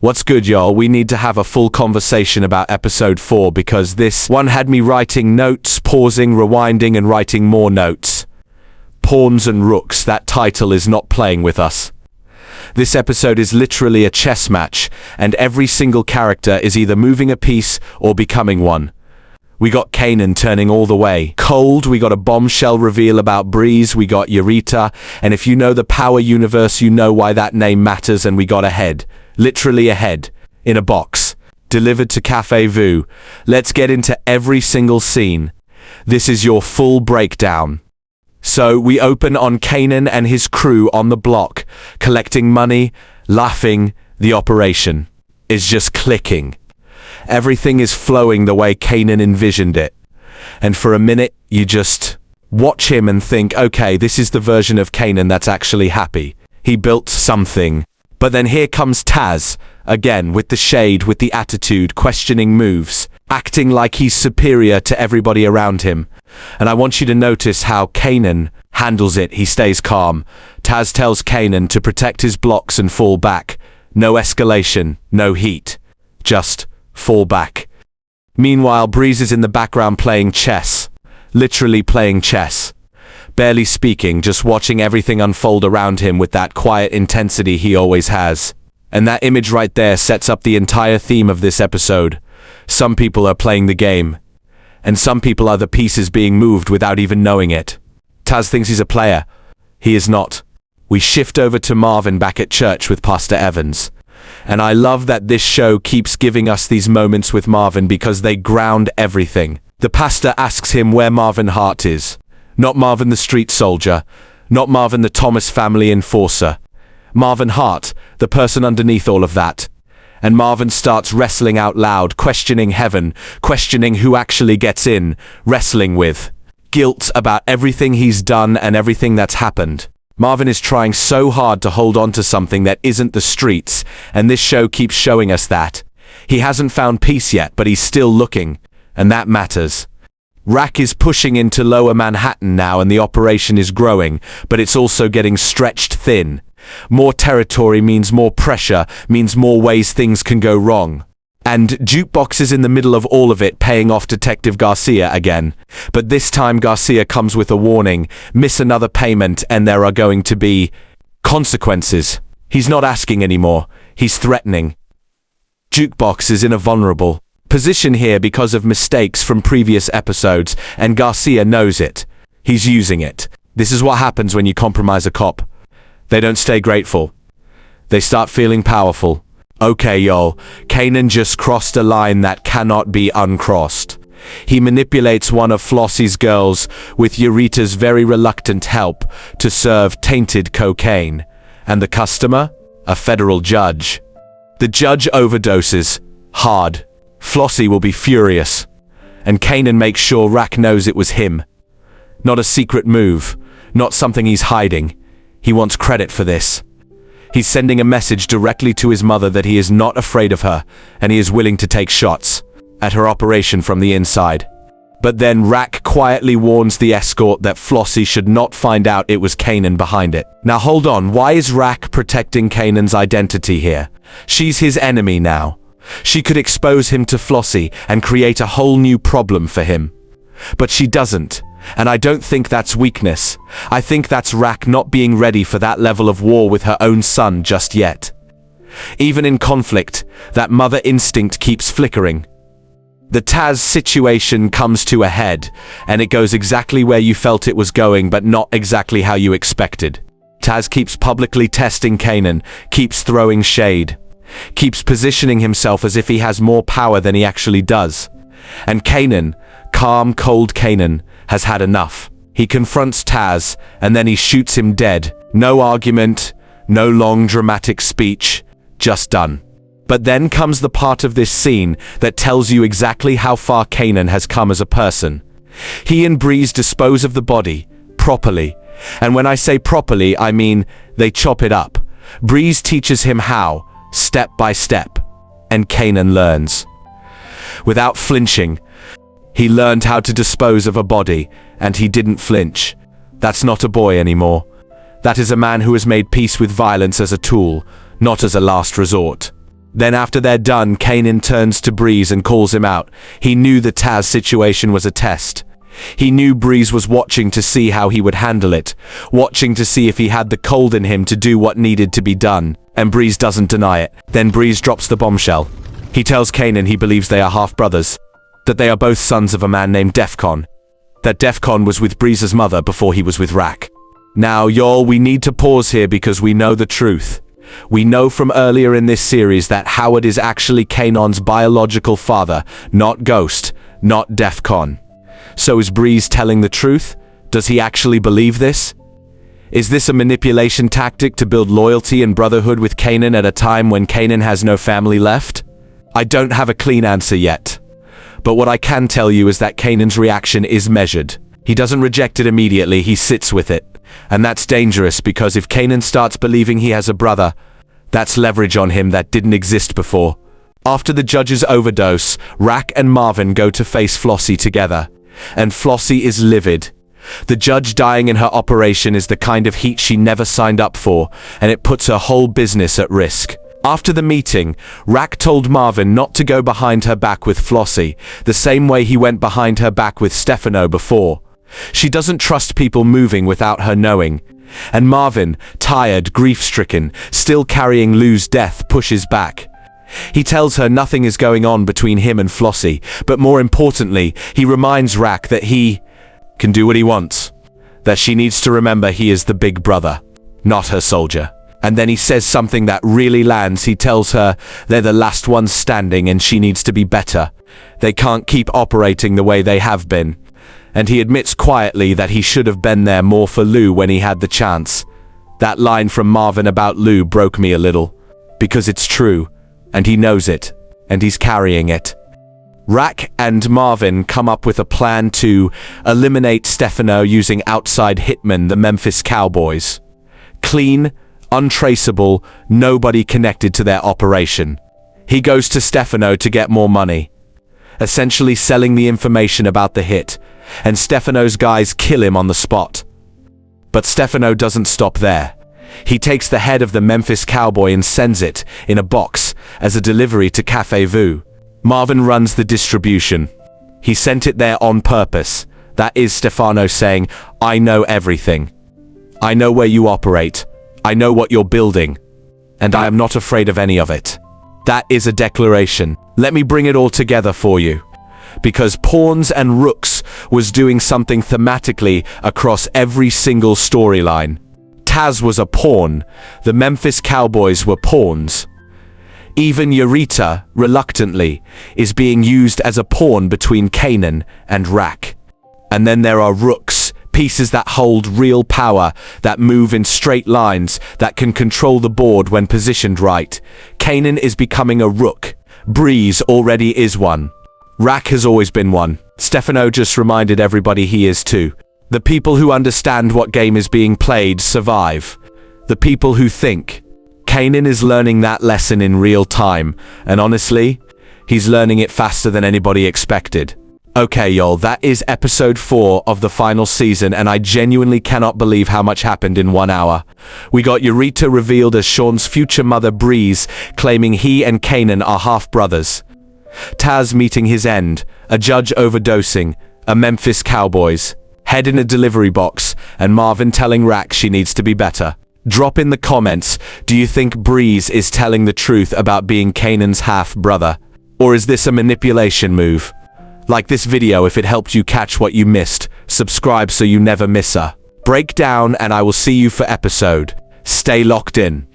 What's good, y'all? We need to have a full conversation about episode 4 because this one had me writing notes, pausing, rewinding, and writing more notes. Pawns and Rooks, that title is not playing with us. This episode is literally a chess match, and every single character is either moving a piece or becoming one. We got Kanan turning all the way cold, we got a bombshell reveal about Breeze, we got Jarita, and if you know the Power universe, you know why that name matters, and we got a head. Literally a head. In a box. Delivered to Cafe Vous. Let's get into every single scene. This is your full breakdown. So we open on Kanan and his crew on the block, collecting money, laughing, the operation is just clicking. Everything is flowing the way Kanan envisioned it. And for a minute, you just watch him and think, okay, this is the version of Kanan that's actually happy. He built something. But then here comes Taz, again, with the shade, with the attitude, questioning moves, acting like he's superior to everybody around him. And I want you to notice how Kanan handles it. He stays calm. Taz tells Kanan to protect his blocks and fall back. No escalation, no heat. Just fall back. Meanwhile, Breeze is in the background playing chess. Literally playing chess. Barely speaking, just watching everything unfold around him with that quiet intensity he always has. And that image right there sets up the entire theme of this episode. Some people are playing the game, and some people are the pieces being moved without even knowing it. Taz thinks he's a player. He is not. We shift over to Marvin back at church with Pastor Evans. And I love that this show keeps giving us these moments with Marvin because they ground everything. The pastor asks him where Marvin Hart is. Not Marvin the street soldier, not Marvin the Thomas family enforcer. Marvin Hart, the person underneath all of that. And Marvin starts wrestling out loud, questioning heaven, questioning who actually gets in, wrestling with guilt about everything he's done and everything that's happened. Marvin is trying so hard to hold on to something that isn't the streets, and this show keeps showing us that. He hasn't found peace yet, but he's still looking, and that matters. Raq is pushing into lower Manhattan now and the operation is growing, but it's also getting stretched thin. More territory means more pressure, means more ways things can go wrong. And Jukebox is in the middle of all of it, paying off Detective Garcia again. But this time Garcia comes with a warning, miss another payment and there are going to be consequences. He's not asking anymore, he's threatening. Jukebox is in a vulnerable position here because of mistakes from previous episodes, and Garcia knows it. He's using it. This is what happens when you compromise a cop. They don't stay grateful. They start feeling powerful. Okay, y'all, Kanan just crossed a line that cannot be uncrossed. He manipulates one of Flossie's girls with Jarita's very reluctant help to serve tainted cocaine. And the customer? A federal judge. The judge overdoses. Hard. Flossie will be furious, and Kanan makes sure Raq knows it was him. Not a secret move, not something he's hiding. He wants credit for this. He's sending a message directly to his mother that he is not afraid of her, and he is willing to take shots at her operation from the inside. But then Raq quietly warns the escort that Flossie should not find out it was Kanan behind it. Now hold on, why is Raq protecting Kanan's identity here? She's his enemy now. She could expose him to Flossie and create a whole new problem for him. But she doesn't, and I don't think that's weakness. I think that's Raq not being ready for that level of war with her own son just yet. Even in conflict, that mother instinct keeps flickering. The Taz situation comes to a head, and it goes exactly where you felt it was going, but not exactly how you expected. Taz keeps publicly testing Kanan, keeps throwing shade. Keeps positioning himself as if he has more power than he actually does. And Kanan, calm, cold Kanan, has had enough. He confronts Taz, and then he shoots him dead. No argument, no long dramatic speech, just done. But then comes the part of this scene that tells you exactly how far Kanan has come as a person. He and Breeze dispose of the body, properly. And when I say properly, I mean they chop it up. Breeze teaches him how, step by step, and Kanan learns. Without flinching, he learned how to dispose of a body, and he didn't flinch. That's not a boy anymore. That is a man who has made peace with violence as a tool, not as a last resort. Then after they're done, Kanan turns to Breeze and calls him out. He knew the Taz situation was a test. He knew Breeze was watching to see how he would handle it, watching to see if he had the cold in him to do what needed to be done, and Breeze doesn't deny it. Then Breeze drops the bombshell. He tells Kanan he believes they are half-brothers, that they are both sons of a man named Defcon, that Defcon was with Breeze's mother before he was with Raq. Now, y'all, we need to pause here because we know the truth. We know from earlier in this series that Howard is actually Kanan's biological father, not Ghost, not Defcon. So is Breeze telling the truth? Does he actually believe this? Is this a manipulation tactic to build loyalty and brotherhood with Kanan at a time when Kanan has no family left? I don't have a clean answer yet. But what I can tell you is that Kanan's reaction is measured. He doesn't reject it immediately, he sits with it. And that's dangerous because if Kanan starts believing he has a brother, that's leverage on him that didn't exist before. After the judge's overdose, Raq and Marvin go to face Flossie together. And Flossie is livid. The judge dying in her operation is the kind of heat she never signed up for, and it puts her whole business at risk. After the meeting, Raq told Marvin not to go behind her back with Flossie, the same way he went behind her back with Stefano before. She doesn't trust people moving without her knowing. And Marvin, tired, grief-stricken, still carrying Lou's death, pushes back. He tells her nothing is going on between him and Flossie, but more importantly, he reminds Raq that he can do what he wants, that she needs to remember he is the big brother, not her soldier. And then he says something that really lands. He tells her they're the last ones standing and she needs to be better. They can't keep operating the way they have been. And he admits quietly that he should have been there more for Lou when he had the chance. That line from Marvin about Lou broke me a little, because it's true. And he knows it, and he's carrying it. Raq and Marvin come up with a plan to eliminate Stefano using outside hitmen, the Memphis Cowboys. Clean, untraceable, nobody connected to their operation. He goes to Stefano to get more money, essentially selling the information about the hit, and Stefano's guys kill him on the spot. But Stefano doesn't stop there. He takes the head of the Memphis Cowboy and sends it, in a box, as a delivery to Cafe Vous. Marvin runs the distribution. He sent it there on purpose. That is Stefano saying, I know everything. I know where you operate. I know what you're building. And I am not afraid of any of it. That is a declaration. Let me bring it all together for you. Because Pawns and Rooks was doing something thematically across every single storyline. Taz was a pawn, the Memphis Cowboys were pawns. Even Jarita, reluctantly, is being used as a pawn between Kanan and Raq. And then there are Rooks, pieces that hold real power, that move in straight lines, that can control the board when positioned right. Kanan is becoming a Rook. Breeze already is one. Raq has always been one. Stefano just reminded everybody he is too. The people who understand what game is being played survive. The people who think. Kanan is learning that lesson in real time, and honestly, he's learning it faster than anybody expected. Okay, y'all, that is episode 4 of the final season, and I genuinely cannot believe how much happened in 1 hour. We got Jarita revealed as Shawn's future mother Breeze, claiming he and Kanan are half-brothers. Taz meeting his end, a judge overdosing, a Memphis Cowboys, head in a delivery box, and Marvin telling Raq she needs to be better. Drop in the comments, do you think Breeze is telling the truth about being Kanan's half-brother? Or is this a manipulation move? Like this video if it helped you catch what you missed. Subscribe so you never miss a breakdown, and I will see you for episode. Stay locked in.